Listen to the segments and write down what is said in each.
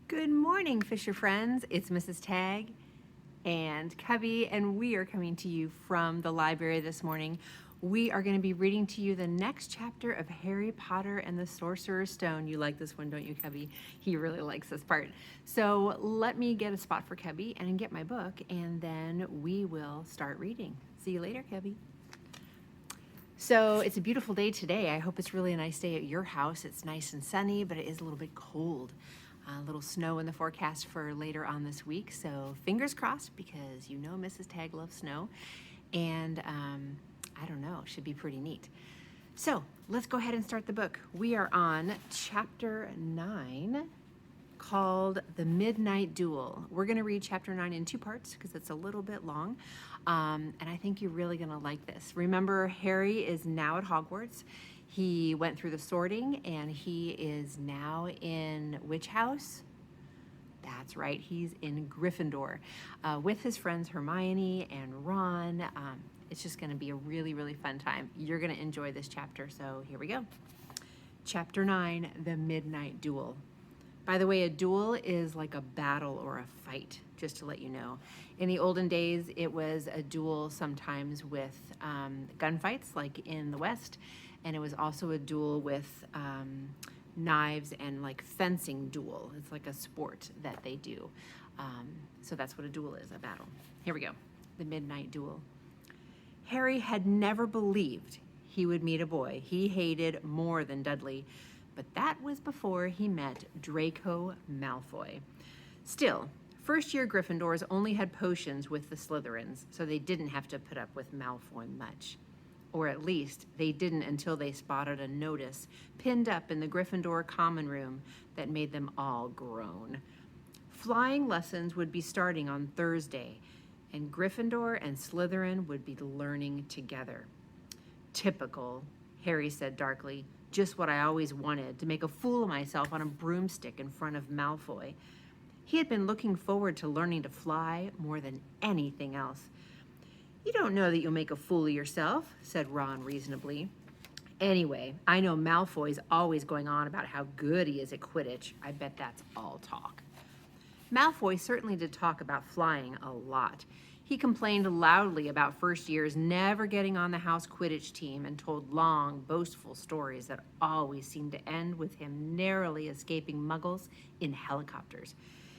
Good morning, Fisher friends. It's Mrs. Tag and Cubby, and we are coming to you from the library this morning. We are going to be reading to you the next chapter of Harry Potter and the Sorcerer's Stone. You like this one, don't you, Cubby? He really likes this part. So let me get a spot for Cubby and get my book, and then we will start reading. See you later, Cubby. So it's a beautiful day today. I hope it's really a nice day at your house. It's nice and sunny, but it is a little bit cold. A little snow in the forecast for later on this week, so fingers crossed, because you know Mrs. Tag loves snow, and I don't know, should be pretty neat. So let's go ahead and start the book. We are on chapter 9, called The Midnight Duel. We're going to read chapter 9 in two parts because it's a little bit long, and I think you're really going to like this. Remember, Harry is now at Hogwarts. He went through the sorting, and he is now in which house? That's right, he's in Gryffindor with his friends Hermione and Ron. It's just going to be a really, really fun time. You're going to enjoy this chapter, so here we go. Chapter 9, The Midnight Duel. By the way, a duel is like a battle or a fight, just to let you know. In the olden days, it was a duel sometimes with gunfights, like in the West, and it was also a duel with knives and like fencing duel. It's like a sport that they do. So that's what a duel is, a battle. Here we go, the Midnight Duel. Harry had never believed he would meet a boy he hated more than Dudley, but that was before he met Draco Malfoy. Still, first-year Gryffindors only had potions with the Slytherins, so they didn't have to put up with Malfoy much. Or at least, they didn't until they spotted a notice pinned up in the Gryffindor common room that made them all groan. Flying lessons would be starting on Thursday, and Gryffindor and Slytherin would be learning together. Typical, Harry said darkly. Just what I always wanted, to make a fool of myself on a broomstick in front of Malfoy. He had been looking forward to learning to fly more than anything else. You don't know that you'll make a fool of yourself, said Ron reasonably. Anyway, I know Malfoy's always going on about how good he is at Quidditch. I bet that's all talk. Malfoy certainly did talk about flying a lot. He complained loudly about first years never getting on the house Quidditch team and told long, boastful stories that always seemed to end with him narrowly escaping muggles in helicopters.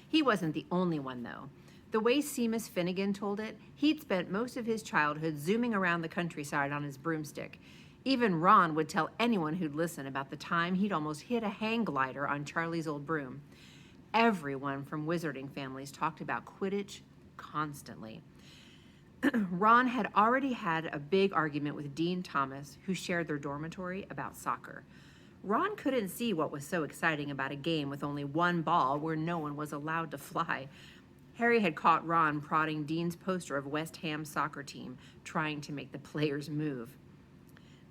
He wasn't the only one, though. The way Seamus Finnegan told it, he'd spent most of his childhood zooming around the countryside on his broomstick. Even Ron would tell anyone who'd listen about the time he'd almost hit a hang glider on Charlie's old broom. Everyone from wizarding families talked about Quidditch constantly. Ron had already had a big argument with Dean Thomas, who shared their dormitory, about soccer. Ron couldn't see what was so exciting about a game with only one ball where no one was allowed to fly. Harry had caught Ron prodding Dean's poster of West Ham's soccer team, trying to make the players move.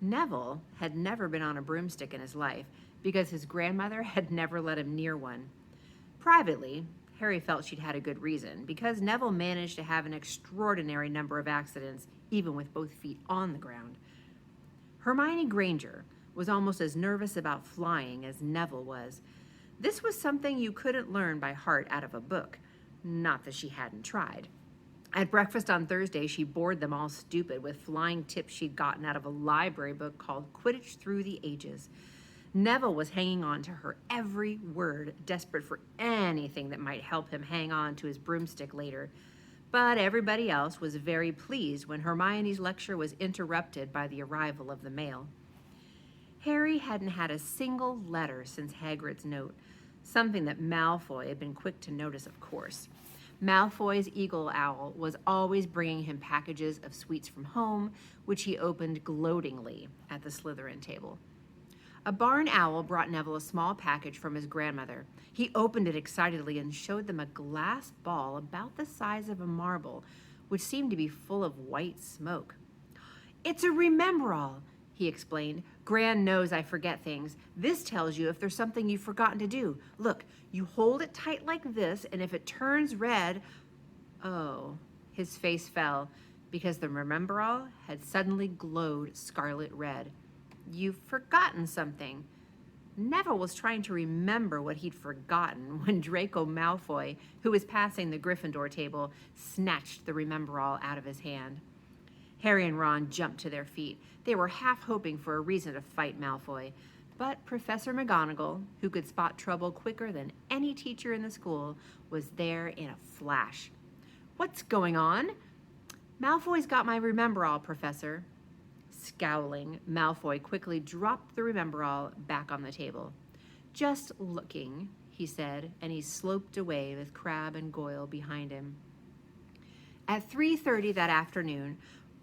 Neville had never been on a broomstick in his life because his grandmother had never let him near one. Privately, Harry felt she'd had a good reason, because Neville managed to have an extraordinary number of accidents, even with both feet on the ground. Hermione Granger was almost as nervous about flying as Neville was. This was something you couldn't learn by heart out of a book. Not that she hadn't tried. At breakfast on Thursday, she bored them all stupid with flying tips she'd gotten out of a library book called Quidditch Through the Ages. Neville was hanging on to her every word, desperate for anything that might help him hang on to his broomstick later. But everybody else was very pleased when Hermione's lecture was interrupted by the arrival of the mail. Harry hadn't had a single letter since Hagrid's note, something that Malfoy had been quick to notice, of course. Malfoy's eagle owl was always bringing him packages of sweets from home, which he opened gloatingly at the Slytherin table. A barn owl brought Neville a small package from his grandmother. He opened it excitedly and showed them a glass ball about the size of a marble, which seemed to be full of white smoke. "It's a Remember-All," he explained. "Gran knows I forget things. This tells you if there's something you've forgotten to do. Look, you hold it tight like this, and if it turns red..." Oh, his face fell, because the Remember-All had suddenly glowed scarlet red. "You've forgotten something." Neville was trying to remember what he'd forgotten when Draco Malfoy, who was passing the Gryffindor table, snatched the Remember-All out of his hand. Harry and Ron jumped to their feet. They were half hoping for a reason to fight Malfoy. But Professor McGonagall, who could spot trouble quicker than any teacher in the school, was there in a flash. "What's going on?" "Malfoy's got my Remember-All, Professor." Scowling, Malfoy quickly dropped the Remember-All back on the table. "Just looking," he said, and he sloped away with Crabbe and Goyle behind him. At 3:30 that afternoon,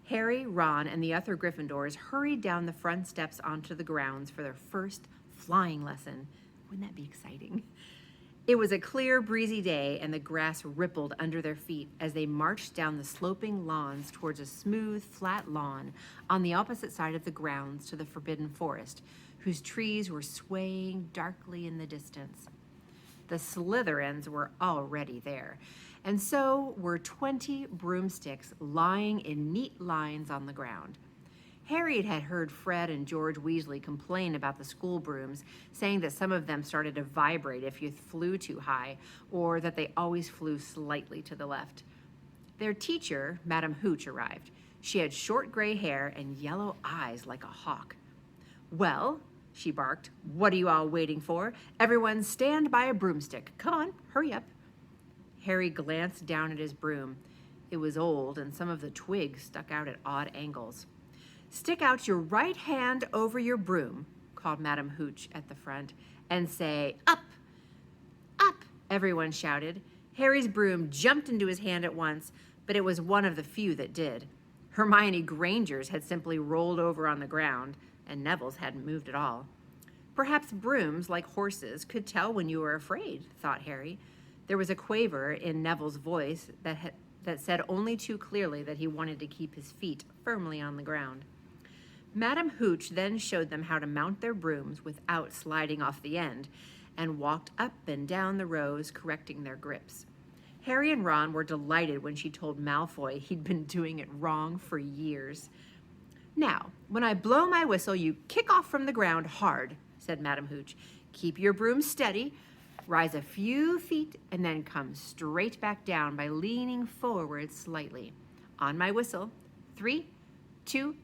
Harry, Ron, and the other Gryffindors hurried down the front steps onto the grounds for their first flying lesson. Wouldn't that be exciting? It was a clear, breezy day, and the grass rippled under their feet as they marched down the sloping lawns towards a smooth, flat lawn on the opposite side of the grounds to the Forbidden Forest, whose trees were swaying darkly in the distance. The Slytherins were already there, and so were 20 broomsticks lying in neat lines on the ground. Harriet had heard Fred and George Weasley complain about the school brooms, saying that some of them started to vibrate if you flew too high, or that they always flew slightly to the left. Their teacher, Madame Hooch, arrived. She had short gray hair and yellow eyes like a hawk. "Well," she barked, "what are you all waiting for? Everyone stand by a broomstick. Come on, hurry up." Harry glanced down at his broom. It was old, and some of the twigs stuck out at odd angles. "Stick out your right hand over your broom," called Madame Hooch at the front, "and say, 'Up! Up!'" everyone shouted. Harry's broom jumped into his hand at once, but it was one of the few that did. Hermione Granger's had simply rolled over on the ground, and Neville's hadn't moved at all. Perhaps brooms, like horses, could tell when you were afraid, thought Harry. There was a quaver in Neville's voice that said only too clearly that he wanted to keep his feet firmly on the ground. Madame Hooch then showed them how to mount their brooms without sliding off the end, and walked up and down the rows, correcting their grips. Harry and Ron were delighted when she told Malfoy he'd been doing it wrong for years. "Now, when I blow my whistle, you kick off from the ground hard," said Madame Hooch. "Keep your broom steady, rise a few feet, and then come straight back down by leaning forward slightly. On my whistle, 3, 2,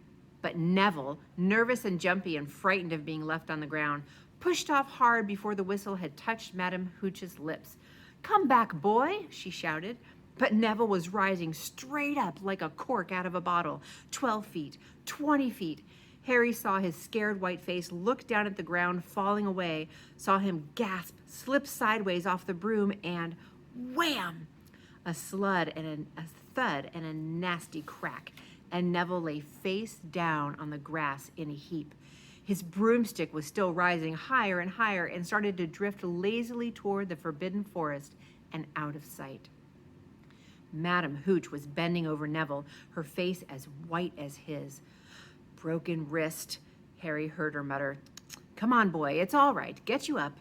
But Neville, nervous and jumpy and frightened of being left on the ground, pushed off hard before the whistle had touched Madame Hooch's lips. "Come back, boy," she shouted. But Neville was rising straight up like a cork out of a bottle, 12 feet, 20 feet. Harry saw his scared white face look down at the ground, falling away, saw him gasp, slip sideways off the broom, and wham! A thud and a nasty crack, and Neville lay face down on the grass in a heap. His broomstick was still rising higher and higher and started to drift lazily toward the Forbidden Forest and out of sight. Madame Hooch was bending over Neville, her face as white as his. "Broken wrist," Harry heard her mutter. "Come on, boy, it's all right. Get you up."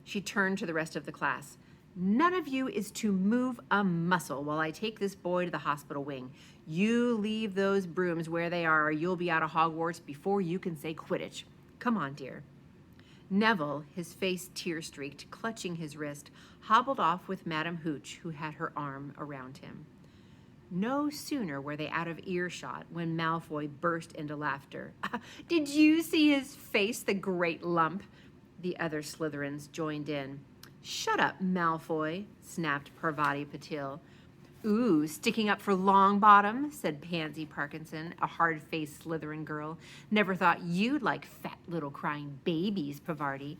She turned to the rest of the class. "None of you is to move a muscle while I take this boy to the hospital wing. You leave those brooms where they are, or you'll be out of Hogwarts before you can say Quidditch. Come on, dear." Neville, his face tear-streaked, clutching his wrist, hobbled off with Madame Hooch, who had her arm around him. No sooner were they out of earshot when Malfoy burst into laughter. "Did you see his face, the great lump?" The other Slytherins joined in. "Shut up, Malfoy," snapped Parvati Patil. "Ooh, sticking up for Longbottom," said Pansy Parkinson, a hard-faced Slytherin girl. "Never thought you'd like fat little crying babies, Parvati."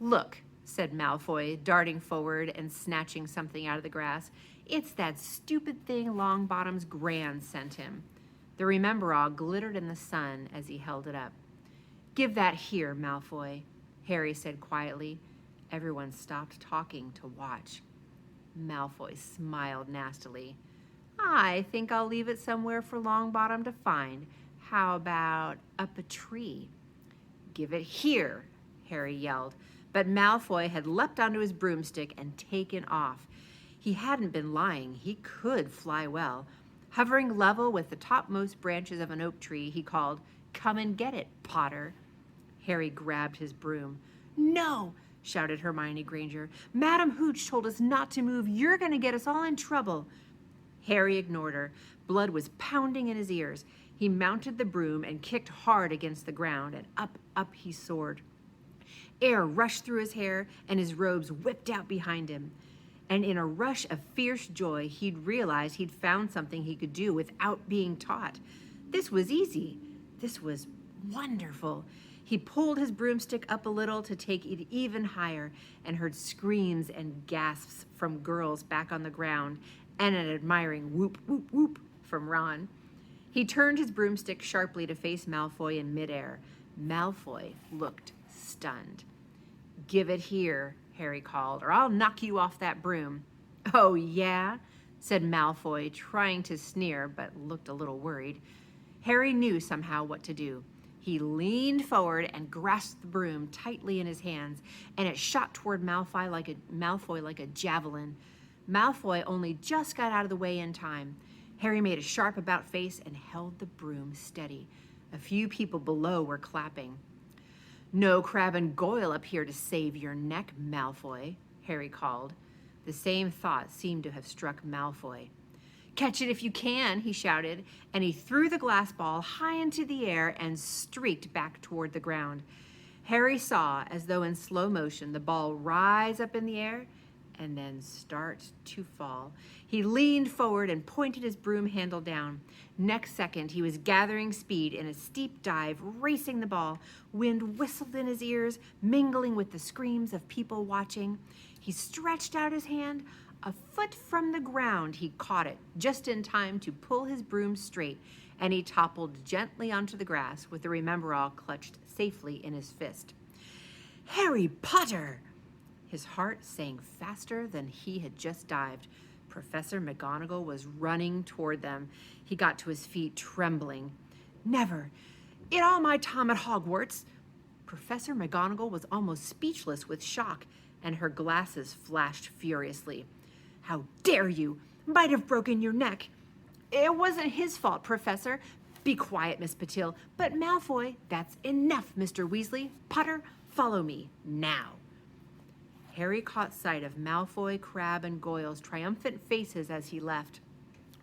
"Look," said Malfoy, darting forward and snatching something out of the grass. "It's that stupid thing Longbottom's Gran sent him." The Remember-All glittered in the sun as he held it up. "Give that here, Malfoy," Harry said quietly. Everyone stopped talking to watch. Malfoy smiled nastily. "I think I'll leave it somewhere for Longbottom to find. How about up a tree?" "Give it here," Harry yelled. But Malfoy had leapt onto his broomstick and taken off. He hadn't been lying. He could fly well. Hovering level with the topmost branches of an oak tree, he called, "Come and get it, Potter." Harry grabbed his broom. No, shouted Hermione Granger. Madam Hooch told us not to move. You're going to get us all in trouble. Harry ignored her. Blood was pounding in his ears. He mounted the broom and kicked hard against the ground, and up he soared. Air rushed through his hair, and his robes whipped out behind him. And in a rush of fierce joy, he'd realized he'd found something he could do without being taught. This was easy. This was wonderful. He pulled his broomstick up a little to take it even higher and heard screams and gasps from girls back on the ground and an admiring whoop, whoop, whoop from Ron. He turned his broomstick sharply to face Malfoy in midair. Malfoy looked stunned. Give it here, Harry called, or I'll knock you off that broom. Oh, yeah? Said Malfoy, trying to sneer, but looked a little worried. Harry knew somehow what to do. He leaned forward and grasped the broom tightly in his hands, and it shot toward Malfoy like a javelin. Malfoy only just got out of the way in time. Harry made a sharp about-face and held the broom steady. A few people below were clapping. No Crabbe and Goyle up here to save your neck, Malfoy, Harry called. The same thought seemed to have struck Malfoy. Catch it if you can, he shouted, and he threw the glass ball high into the air and streaked back toward the ground. Harry saw, as though in slow motion, the ball rise up in the air and then start to fall. He leaned forward and pointed his broom handle down. Next second, he was gathering speed in a steep dive, racing the ball. Wind whistled in his ears, mingling with the screams of people watching. He stretched out his hand. A foot from the ground, he caught it, just in time to pull his broom straight, and he toppled gently onto the grass with the Remember-All clutched safely in his fist. Harry Potter! His heart sang faster than he had just dived. Professor McGonagall was running toward them. He got to his feet, trembling. Never, in all my time at Hogwarts! Professor McGonagall was almost speechless with shock, and her glasses flashed furiously. How dare you! Might have broken your neck. It wasn't his fault, Professor. Be quiet, Miss Patil. But Malfoy, that's enough, Mr. Weasley. Potter, follow me, now. Harry caught sight of Malfoy, Crabbe, and Goyle's triumphant faces as he left,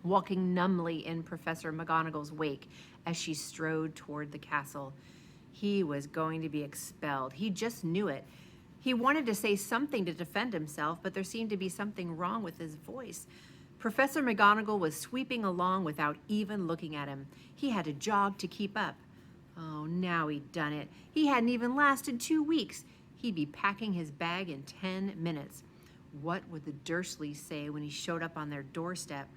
walking numbly in Professor McGonagall's wake as she strode toward the castle. He was going to be expelled. He just knew it. He wanted to say something to defend himself, but there seemed to be something wrong with his voice. Professor McGonagall was sweeping along without even looking at him. He had to jog to keep up. Oh, now he'd done it. He hadn't even lasted 2 weeks. He'd be packing his bag in 10 minutes. What would the Dursleys say when he showed up on their doorstep?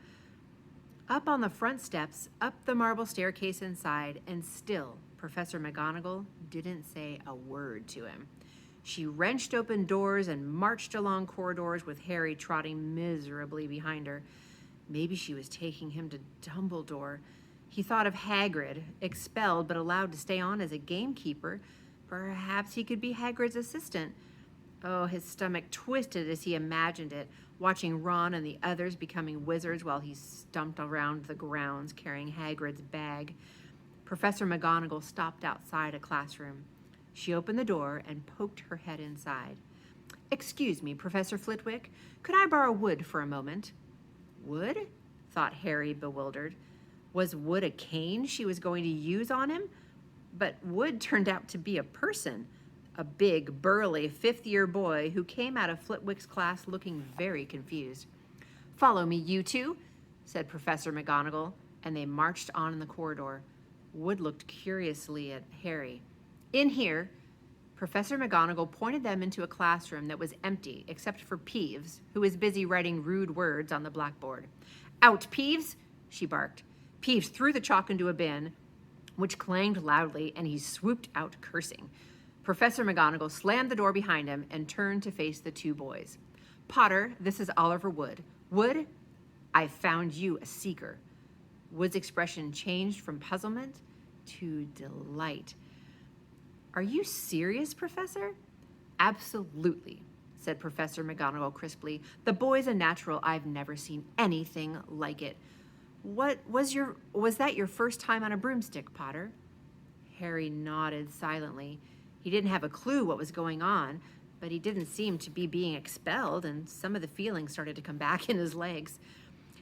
Up on the front steps, up the marble staircase inside, and still Professor McGonagall didn't say a word to him. She wrenched open doors and marched along corridors with Harry trotting miserably behind her. Maybe she was taking him to Dumbledore. He thought of Hagrid, expelled but allowed to stay on as a gamekeeper. Perhaps he could be Hagrid's assistant. Oh, his stomach twisted as he imagined it, watching Ron and the others becoming wizards while he stumped around the grounds carrying Hagrid's bag. Professor McGonagall stopped outside a classroom. She opened the door and poked her head inside. Excuse me, Professor Flitwick, could I borrow wood for a moment? Wood? Thought Harry, bewildered. Was wood a cane she was going to use on him? But wood turned out to be a person, a big, burly, fifth-year boy who came out of Flitwick's class looking very confused. Follow me, you two, said Professor McGonagall, and they marched on in the corridor. Wood looked curiously at Harry. In here, Professor McGonagall pointed them into a classroom that was empty except for Peeves, who was busy writing rude words on the blackboard. Out, Peeves, she barked. Peeves threw the chalk into a bin, which clanged loudly, and he swooped out cursing. Professor McGonagall slammed the door behind him and turned to face the two boys. Potter, this is Oliver Wood. Wood, I found you a seeker. Wood's expression changed from puzzlement to delight. Are you serious, Professor? Absolutely, said Professor McGonagall crisply. The boy's a natural. I've never seen anything like it. Was that your first time on a broomstick, Potter? Harry nodded silently. He didn't have a clue what was going on, but he didn't seem to be being expelled, and some of the feelings started to come back in his legs.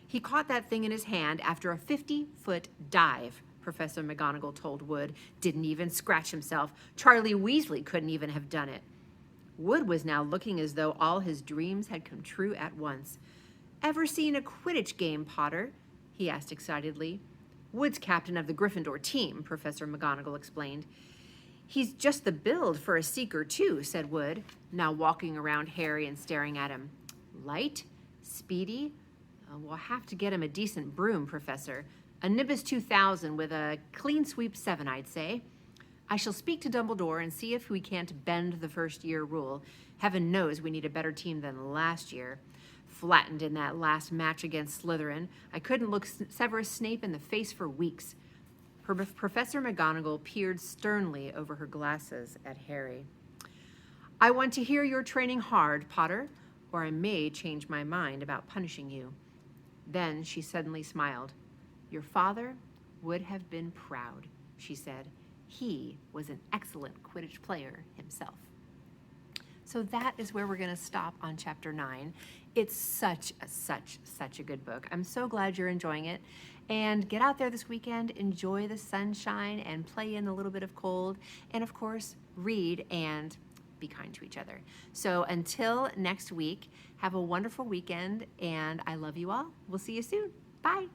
He caught that thing in his hand after a 50-foot dive, Professor McGonagall told Wood. Didn't even scratch himself. Charlie Weasley couldn't even have done it. Wood was now looking as though all his dreams had come true at once. Ever seen a Quidditch game, Potter? He asked excitedly. Wood's captain of the Gryffindor team, Professor McGonagall explained. He's just the build for a seeker, too, said Wood, now walking around Harry and staring at him. Light? Speedy? We'll have to get him a decent broom, Professor. A Nimbus 2000 with a clean sweep 7, I'd say. I shall speak to Dumbledore and see if we can't bend the first-year rule. Heaven knows we need a better team than last year. Flattened in that last match against Slytherin, I couldn't look Severus Snape in the face for weeks. Professor McGonagall peered sternly over her glasses at Harry. I want to hear you're training hard, Potter, or I may change my mind about punishing you. Then she suddenly smiled. Your father would have been proud, she said. He was an excellent Quidditch player himself. So that is where we're going to stop on chapter 9. It's such a good book. I'm so glad you're enjoying it. And get out there this weekend, enjoy the sunshine, and play in a little bit of cold. And of course, read and be kind to each other. So until next week, have a wonderful weekend, and I love you all. We'll see you soon. Bye.